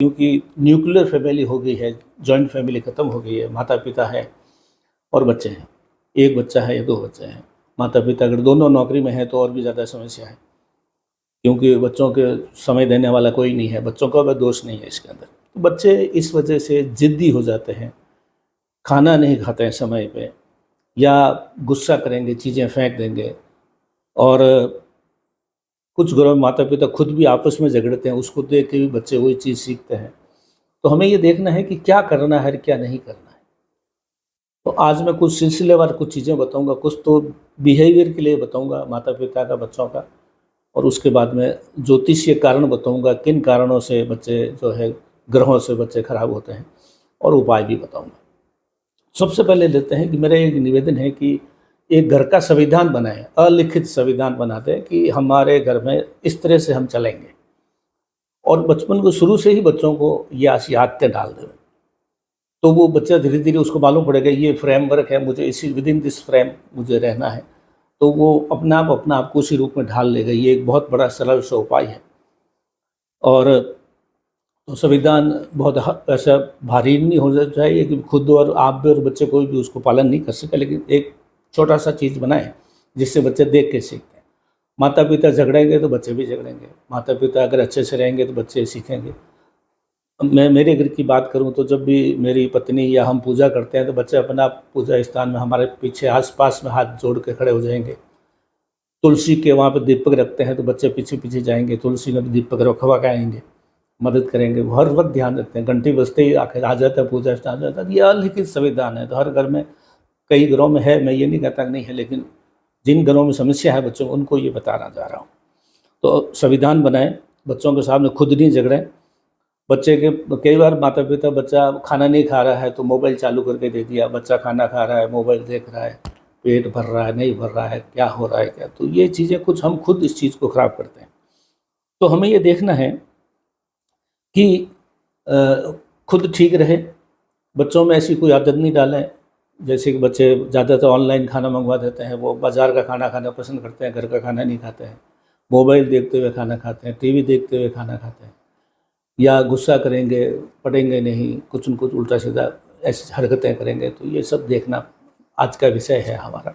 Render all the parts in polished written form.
क्योंकि nuclear family हो गई है, जॉइंट फैमिली ख़त्म हो गई है, माता-पिता है और बच्चे हैं। 1 बच्चा है या 2 बच्चे हैं। माता-पिता अगर दोनों नौकरी में हैं तो और भी ज़्यादा समस्या है, क्योंकि बच्चों के समय देने वाला कोई नहीं है, बच्चों का भी दोष नहीं है इसके अंदर। तो बच्चे इस वजह से ज़िद्दी हो जाते हैं, खाना नहीं खाते हैं समय पे या गुस्सा करेंगे, चीज़ें फेंक देंगे और कुछ घरों में माता-पिता खुद भी आपस में झगड़ते हैं, उसको देख के भी बच्चे वही चीज़ सीखते हैं। तो हमें ये देखना है कि क्या करना है और क्या नहीं करना है। तो आज मैं कुछ सिलसिलेवार कुछ चीज़ें बताऊँगा, कुछ तो बिहेवियर के लिए बताऊँगा माता-पिता का, बच्चों का, और उसके बाद में ज्योतिषीय कारण बताऊँगा, किन कारणों से बच्चे जो है ग्रहों से बच्चे खराब होते हैं, और उपाय भी बताऊँगा। सबसे पहले लेते हैं कि मेरा एक निवेदन है कि एक घर का संविधान बनाएँ, अलिखित संविधान बना दें कि हमारे घर में इस तरह से हम चलेंगे, और बचपन को शुरू से ही बच्चों को ये ऐसी आदतें डाल दें। तो वो बच्चा धीरे-धीरे उसको मालूम पड़ेगा ये फ्रेमवर्क है, मुझे इसी विदिन दिस फ्रेम मुझे रहना है। तो वो अपना आप को उसी रूप में ढाल लेगा। ये एक बहुत बड़ा सरल सा उपाय है। और तो संविधान बहुत ऐसा भारी नहीं होना चाहिए कि खुद और आप भी और बच्चे कोई भी उसको पालन नहीं कर सके, लेकिन एक छोटा-सा चीज़ बनाएँ, जिससे बच्चे देख के सीखते हैं। माता-पिता झगड़ेंगे तो बच्चे भी झगड़ेंगे। माता-पिता अगर अच्छे से रहेंगे तो बच्चे सीखेंगे। मैं मेरे घर की बात करूं तो जब भी मेरी पत्नी या हम पूजा करते हैं तो बच्चे अपना पूजा स्थान में हमारे पीछे आस-पास में हाथ जोड़ के खड़े हो जाएंगे। तुलसी के वहाँ पे दीपक रखते हैं तो बच्चे पीछे-पीछे जाएंगे, तुलसी में भी दीपक रखवा के आएंगे, मदद करेंगे। वो हर वक्त ध्यान रखते हैं, घंटी बजते ही आखिर आ जाता है, पूजा स्थान आ जाता है। ये अलिखित संविधान है, तो हर घर में, कई घरों में है, मैं ये नहीं कहता कि नहीं है, लेकिन जिन घरों में समस्या है बच्चों को, उनको ये बताना चाह रहा हूँ। तो संविधान बनाएं, बच्चों के सामने खुद नहीं झगड़ें। बच्चे के कई बार माता-पिता, बच्चा खाना नहीं खा रहा है तो मोबाइल चालू करके दे दिया, बच्चा खाना खा रहा है, मोबाइल देख रहा है, पेट भर रहा है, नहीं भर रहा है, क्या हो रहा है क्या? तो ये चीज़ें कुछ हम खुद इस चीज़ को ख़राब करते हैं। तो हमें ये देखना है कि खुद ठीक रहे, बच्चों में ऐसी कोई आदत नहीं डालें, जैसे कि बच्चे ज़्यादातर ऑनलाइन खाना मंगवा देते हैं, वो बाज़ार का खाना खाना पसंद करते हैं, घर का खाना नहीं खाते हैं, मोबाइल देखते हुए खाना खाते हैं, टीवी देखते हुए खाना खाते हैं, या गुस्सा करेंगे, पढ़ेंगे नहीं, कुछ न कुछ उल्टा-सीधा ऐसी हरकतें करेंगे। तो ये सब देखना आज का विषय है हमारा।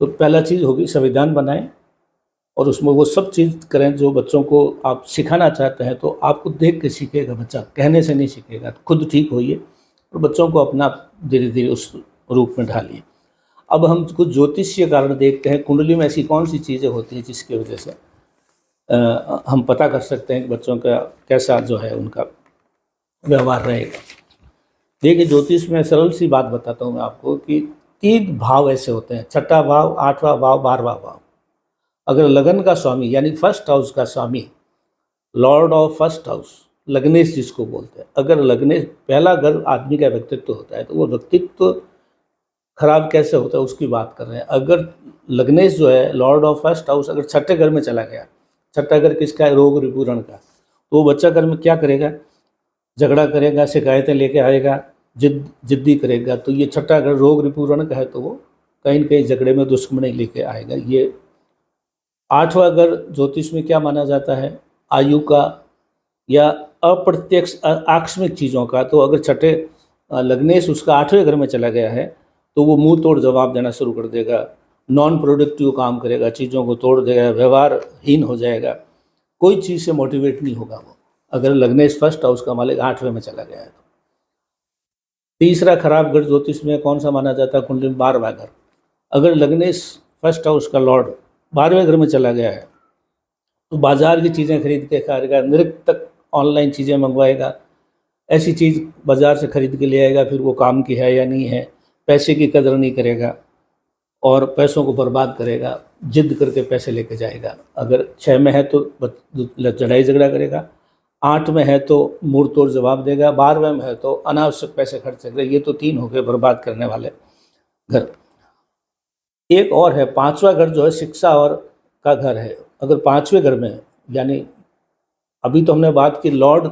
तो पहला चीज़ होगी संविधान बनाएँ और उसमें वो सब चीज़ करें जो बच्चों को आप सिखाना चाहते हैं, तो आपको देख के सीखेगा बच्चा, कहने से नहीं सीखेगा। खुद ठीक होइए और बच्चों को अपना धीरे-धीरे उस रूप में ढालिए। अब हम कुछ ज्योतिषीय कारण देखते हैं, कुंडली में ऐसी कौन-सी चीज़ें होती हैं जिसकी वजह से हम पता कर सकते हैं कि बच्चों का कैसा जो है उनका व्यवहार रहेगा। देखिए, ज्योतिष में सरल सी बात बताता हूँ मैं आपको कि 3 भाव ऐसे होते हैं, छठा भाव, 8वां भाव, 12वां भाव। अगर लगन का स्वामी यानी फर्स्ट हाउस का स्वामी, लॉर्ड ऑफ फर्स्ट हाउस, लग्नेश जिसको बोलते हैं, अगर लग्नेश पहला घर आदमी का व्यक्तित्व होता है, तो वो व्यक्तित्व खराब कैसे होता है उसकी बात कर रहे हैं। अगर लग्नेश जो है लॉर्ड ऑफ फर्स्ट हाउस अगर छठे घर में चला गया, छठा घर किसका है? रोग रिपुरण का। तो वो बच्चा घर में क्या करेगा? झगड़ा करेगा, शिकायतें लेके आएगा, जिद्दी करेगा। तो ये छठा घर रोग रिपुरण का है, तो वो कहीं न कहीं झगड़े में दुश्मनी लेके आएगा। ये 8वां घर ज्योतिष में क्या माना जाता है? आयु का या अप्रत्यक्ष आकस्मिक चीज़ों का। तो अगर छठे लग्नेश उसका 8वें घर में चला गया है तो वो मुँह तोड़ जवाब देना शुरू कर देगा, नॉन प्रोडक्टिव काम करेगा, चीज़ों को तोड़ देगा, व्यवहारहीन हो जाएगा, कोई चीज़ से मोटिवेट नहीं होगा वो, अगर लग्नेश फर्स्ट हाउस का मालिक 8वें में चला गया है तो। तीसरा खराब घर ज्योतिष में कौन सा माना जाता है? कुंडली में 12वां घर। अगर लग्नेश फर्स्ट हाउस का लॉर्ड 12वें घर में चला गया है तो बाजार की चीज़ें खरीद के खाएगा, निरंतर ऑनलाइन चीज़ें मंगवाएगा, ऐसी चीज़ बाज़ार से खरीद के ले आएगा, फिर वो काम की है या नहीं है, पैसे की कदर नहीं करेगा और पैसों को बर्बाद करेगा, जिद करके पैसे लेके जाएगा। अगर 6 में है तो लड़ाई झगड़ा करेगा, 8 में है तो मुँह तोड़ जवाब देगा, 12वें में है तो अनावश्यक पैसे खर्च करेगा। ये तो 3 हो गए बर्बाद करने वाले घर। एक और है 5वां घर, जो है शिक्षा और का घर है। अगर 5वें घर में, यानी अभी तो हमने बात की लॉर्ड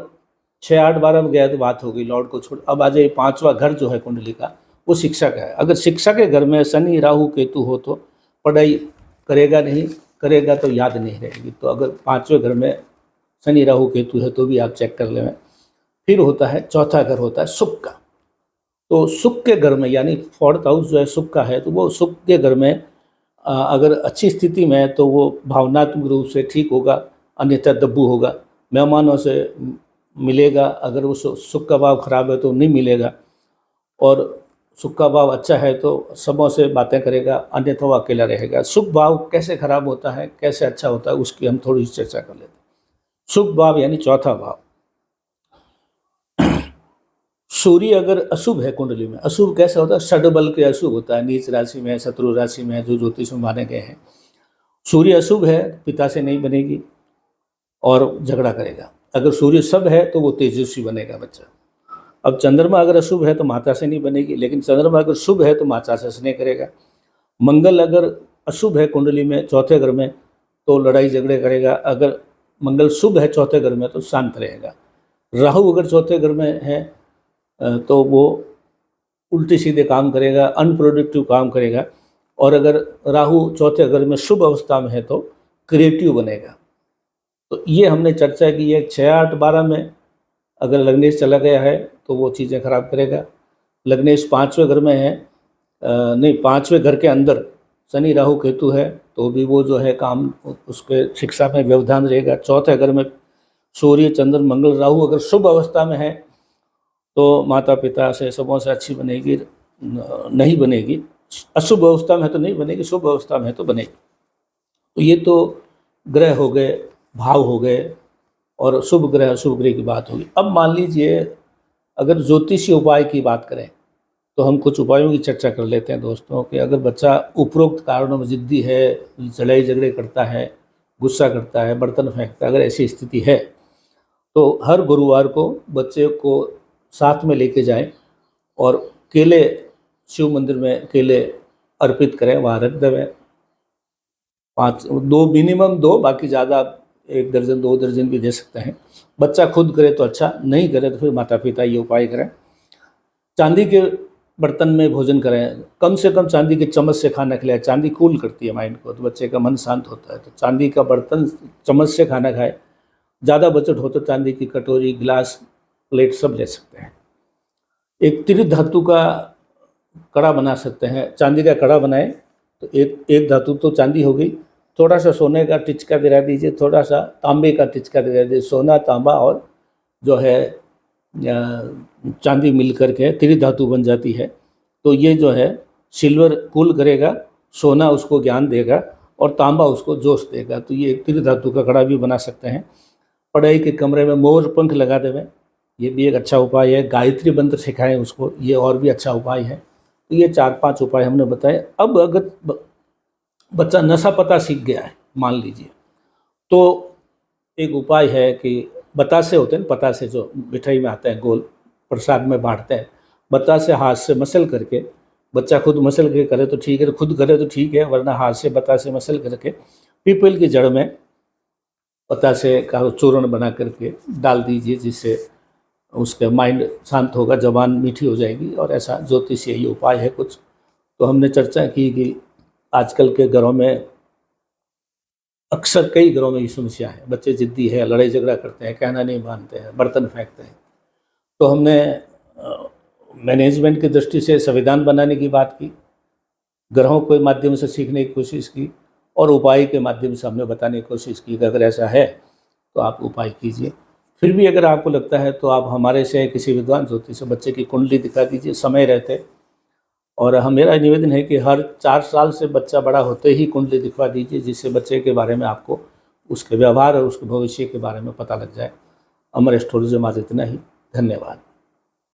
6, 8, 12 में गया तो बात हो गई, लॉर्ड को छोड़। अब आ जाइए 5वां घर जो है कुंडली का, वो शिक्षा का है। अगर शिक्षा के घर में शनि राहु केतु हो तो पढ़ाई करेगा नहीं, करेगा तो याद नहीं रहेगी। तो अगर 5वें घर में शनि राहु केतु है तो भी आप चेक कर लें। फिर होता है चौथा घर होता है सुख का। तो सुख के घर में यानी फोर्थ हाउस जो है सुख का है, तो वो सुख के घर में अगर अच्छी स्थिति में है तो वो भावनात्मक रूप से ठीक होगा, अन्यथा दब्बू होगा, मेहमानों से मिलेगा। अगर वो सुख का भाव खराब है तो नहीं मिलेगा, और सुख का भाव अच्छा है तो सबों से बातें करेगा, अन्यथा वो अकेला रहेगा। सुख भाव कैसे खराब होता है, कैसे अच्छा होता है, उसकी हम थोड़ी सी चर्चा कर लेते हैं। सुख भाव यानी चौथा भाव। सूर्य अगर अशुभ है कुंडली में, अशुभ कैसे होता है, षड्बल के अशुभ होता है, नीच राशि में, शत्रु राशि में, जो ज्योतिष में माने गए हैं। सूर्य अशुभ है, पिता से नहीं बनेगी और झगड़ा करेगा। अगर सूर्य शुभ है तो वो तेजस्वी बनेगा बच्चा। अब चंद्रमा अगर अशुभ है तो माता से नहीं बनेगी, लेकिन चंद्रमा अगर शुभ है तो माता से स्नेह करेगा। मंगल अगर अशुभ है कुंडली में चौथे घर में तो लड़ाई झगड़े करेगा। अगर मंगल शुभ है चौथे घर में तो शांत रहेगा। राहु अगर चौथे घर में है तो वो उल्टे सीधे काम करेगा, अनप्रोडक्टिव काम करेगा। और अगर राहु चौथे घर में शुभ अवस्था में है तो क्रिएटिव बनेगा। तो ये हमने चर्चा की है। 6, 8, 12 में अगर लग्नेश चला गया है तो वो चीज़ें खराब करेगा। लग्नेश 5वें घर में है, नहीं 5वें घर के अंदर शनि राहु केतु है तो भी वो जो है काम उसके शिक्षा में व्यवधान रहेगा। चौथे घर में सूर्य चंद्र मंगल राहु अगर शुभ अवस्था में है तो माता पिता से सबों से अच्छी बनेगी, नहीं बनेगी। अशुभ अवस्था में है तो नहीं बनेगी, शुभ अवस्था में है तो बनेगी। तो ये तो ग्रह हो गए, भाव हो गए, और शुभ ग्रह अशुभ ग्रह की बात होगी। अब मान लीजिए अगर ज्योतिषीय उपाय की बात करें तो हम कुछ उपायों की चर्चा कर लेते हैं दोस्तों। कि अगर बच्चा उपरोक्त कारणों में जिद्दी है, लड़ाई झगड़े करता है, गुस्सा करता है, बर्तन फेंकता है, अगर ऐसी स्थिति है तो हर गुरुवार को बच्चे को साथ में लेके जाएं और केले शिव मंदिर में केले अर्पित करें, वहाँ रख देवें। 2 मिनिमम 2, बाकी ज़्यादा 1 दर्जन 2 दर्जन भी दे सकते हैं। बच्चा खुद करे तो अच्छा, नहीं करे तो फिर माता पिता ये उपाय करें। चांदी के बर्तन में भोजन करें, कम से कम चांदी के चम्मच से खाना खिलाएं। चांदी कूल करती है माइंड को, तो बच्चे का मन शांत होता है। तो चांदी का बर्तन चम्मच से खाना खाए। ज़्यादा बजट हो तो चांदी की कटोरी, गिलास, प्लेट सब ले सकते हैं। एक त्रिधातु धातु का कड़ा बना सकते हैं। चांदी का कड़ा बनाएं तो एक धातु तो चांदी हो गई, थोड़ा सा सोने का टिचका दिला दीजिए, थोड़ा सा तांबे का टिचका दिला दीजिए। सोना, तांबा और जो है चांदी मिल करके त्रिधातु बन जाती है। तो ये जो है सिल्वर कूल करेगा, सोना उसको ज्ञान देगा और तांबा उसको जोश देगा। तो ये त्रिधातु का कड़ा भी बना सकते हैं। पढ़ाई के कमरे में मोर पंख लगा देवें, ये भी एक अच्छा उपाय है। गायत्री मंत्र सिखाएं उसको, ये और भी अच्छा उपाय है। तो ये 4-5 उपाय हमने बताए। अब अगर बच्चा नशा पता सीख गया है मान लीजिए, तो एक उपाय है कि बतासे होते हैं, पतासे जो मिठाई में आते हैं गोल, प्रसाद में बांटते हैं। बतासे हाथ से मसल करके, बच्चा खुद मसल के करे तो ठीक है, खुद करे तो ठीक है, वरना हाथ से बतासे मसल करके पीपल की जड़ में बतासे का चूर्ण बना करके डाल दीजिए, जिससे उसका माइंड शांत होगा, जबान मीठी हो जाएगी। और ऐसा ज्योतिष यही उपाय है कुछ। तो हमने चर्चा की कि आजकल के घरों में अक्सर कई घरों में ये समस्या है। बच्चे जिद्दी है, लड़ाई झगड़ा करते हैं, कहना नहीं मानते हैं, बर्तन फेंकते हैं। तो हमने मैनेजमेंट की दृष्टि से संविधान बनाने की बात की, ग्रहों के माध्यम से सीखने की कोशिश की, और उपाय के माध्यम से हमने बताने की कोशिश की कि अगर ऐसा है तो आप उपाय कीजिए। फिर भी अगर आपको लगता है तो आप हमारे से किसी विद्वान ज्योतिष से बच्चे की कुंडली दिखा दीजिए समय रहते। और मेरा निवेदन है कि हर 4 साल से बच्चा बड़ा होते ही कुंडली दिखवा दीजिए, जिससे बच्चे के बारे में आपको उसके व्यवहार और उसके भविष्य के बारे में पता लग जाए। अमर एस्ट्रोलॉजी में आज इतना ही। धन्यवाद।